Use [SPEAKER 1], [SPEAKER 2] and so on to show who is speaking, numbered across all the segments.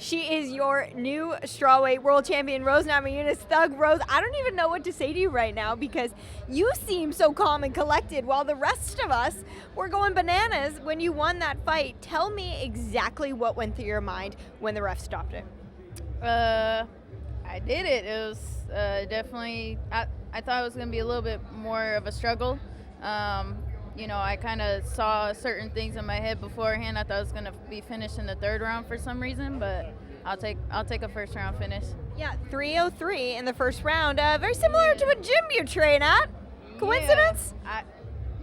[SPEAKER 1] She is your new strawweight world champion, Rose Namajunas. Thug Rose, I don't even know what to say to you right now because you seem so calm and collected while the rest of us were going bananas when you won that fight. Tell me exactly what went through your mind when the ref stopped it.
[SPEAKER 2] I did it. It was definitely, I thought it was going to be a little bit more of a struggle. I kind of saw certain things in my head beforehand. I thought it was going to be finished in the third round for some reason, but I'll take a first round finish.
[SPEAKER 1] Yeah, 303 in the first round. Very similar to a gym you train at. Coincidence?
[SPEAKER 2] Yeah,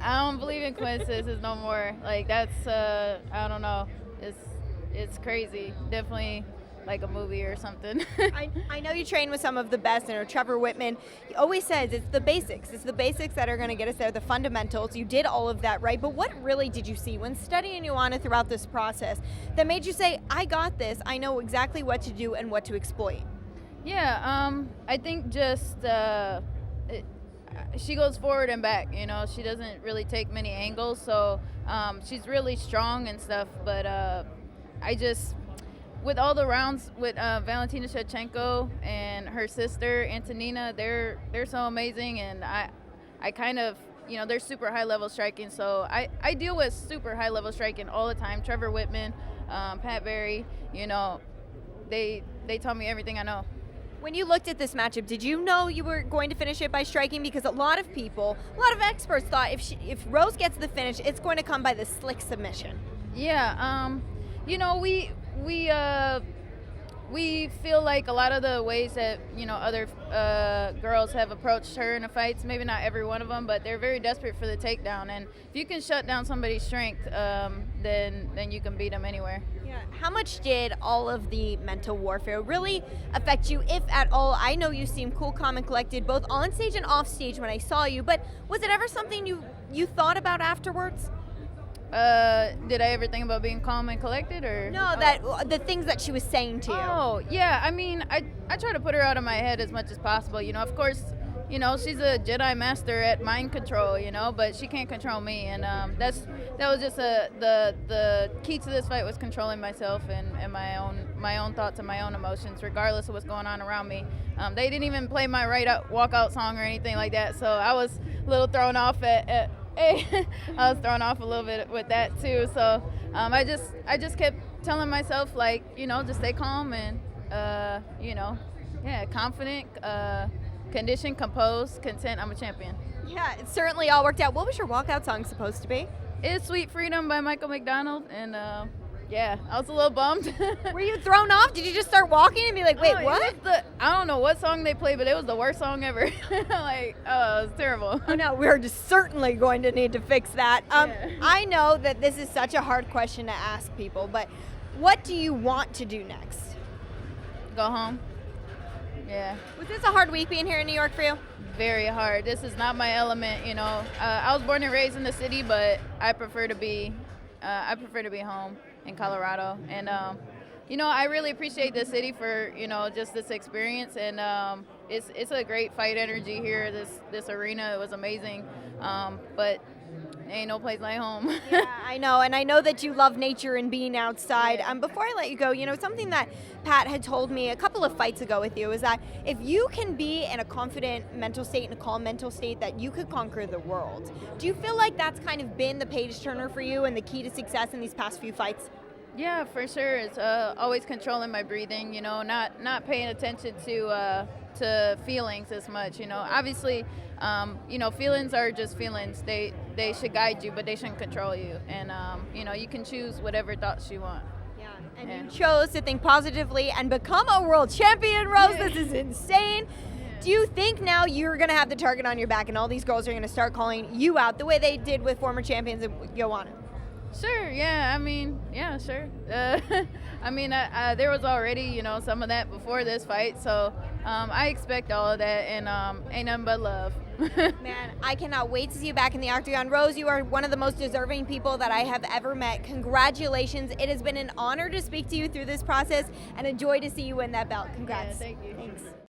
[SPEAKER 2] I don't believe in coincidences no more. Like that's I don't know. It's crazy. Definitely like a movie or something.
[SPEAKER 1] I know you train with some of the best. Trevor Whitman, he always says it's the basics. It's the basics that are going to get us there, the fundamentals. You did all of that right, but what really did you see when studying Joanna throughout this process that made you say, I got this, I know exactly what to do and what to exploit?
[SPEAKER 2] Yeah, I think just she goes forward and back. She doesn't really take many angles, so she's really strong and stuff, but with all the rounds with Valentina Shevchenko and her sister Antonina, they're so amazing, and I kind of, they're super high level striking, so I deal with super high level striking all the time. Trevor Whitman, Pat Barry, they taught me everything I know.
[SPEAKER 1] When you looked at this matchup, did you know you were going to finish it by striking? Because a lot of experts thought if Rose gets the finish, it's going to come by the slick submission.
[SPEAKER 2] Yeah, we feel like a lot of the ways that other girls have approached her in the fights, maybe not every one of them, but they're very desperate for the takedown. And if you can shut down somebody's strength, then you can beat them anywhere.
[SPEAKER 1] Yeah. How much did all of the mental warfare really affect you, if at all? I know you seem cool, calm, and collected both on stage and off stage when I saw you, but was it ever something you thought about afterwards?
[SPEAKER 2] Did I ever think about being calm and collected, or
[SPEAKER 1] no? That the things that she was saying to you.
[SPEAKER 2] Oh yeah, I mean, I try to put her out of my head as much as possible. Of course, she's a Jedi master at mind control. But she can't control me, and that was just the key to this fight was controlling myself and my own thoughts and my own emotions, regardless of what's going on around me. They didn't even play my walkout song or anything like that, so I was a little thrown off I was thrown off a little bit with that too. So I just kept telling myself, just stay calm and confident, conditioned, composed, content. I'm a champion.
[SPEAKER 1] Yeah, it certainly all worked out. What was your walkout song supposed to be?
[SPEAKER 2] It's "Sweet Freedom" by Michael McDonald, and yeah, I was a little bummed.
[SPEAKER 1] Were you thrown off? Did you just start walking and be like, wait, what?
[SPEAKER 2] I don't know what song they played, but it was the worst song ever. It was terrible.
[SPEAKER 1] Oh, no, we're just certainly going to need to fix that.
[SPEAKER 2] Yeah.
[SPEAKER 1] I know that this is such a hard question to ask people, but what do you want to do next?
[SPEAKER 2] Go home. Yeah.
[SPEAKER 1] Was this a hard week being here in New York for you?
[SPEAKER 2] Very hard. This is not my element, I was born and raised in the city, but I prefer to be home in Colorado, and I really appreciate the city for just this experience, and it's a great fight energy here. This arena, it was amazing, but ain't no place like home.
[SPEAKER 1] Yeah, I know, and I know that you love nature and being outside. Before I let you go, something that Pat had told me a couple of fights ago with you is that if you can be in a confident mental state and a calm mental state, that you could conquer the world. Do you feel like that's kind of been the page turner for you and the key to success in these past few fights?
[SPEAKER 2] Yeah, for sure. It's always controlling my breathing, not paying attention to feelings as much. Obviously, feelings are just feelings. They should guide you, but they shouldn't control you. And, you can choose whatever thoughts you want.
[SPEAKER 1] Yeah, and you chose to think positively and become a world champion, Rose. Yeah. This is insane. Yeah. Do you think now you're going to have the target on your back and all these girls are going to start calling you out the way they did with former champions of Joanna?
[SPEAKER 2] Sure, yeah, sure. There was already, some of that before this fight, so I expect all of that, and ain't nothing but love.
[SPEAKER 1] Man, I cannot wait to see you back in the octagon. Rose, you are one of the most deserving people that I have ever met. Congratulations. It has been an honor to speak to you through this process, and a joy to see you win that belt. Congrats.
[SPEAKER 2] Yeah, thank you.
[SPEAKER 1] Thanks.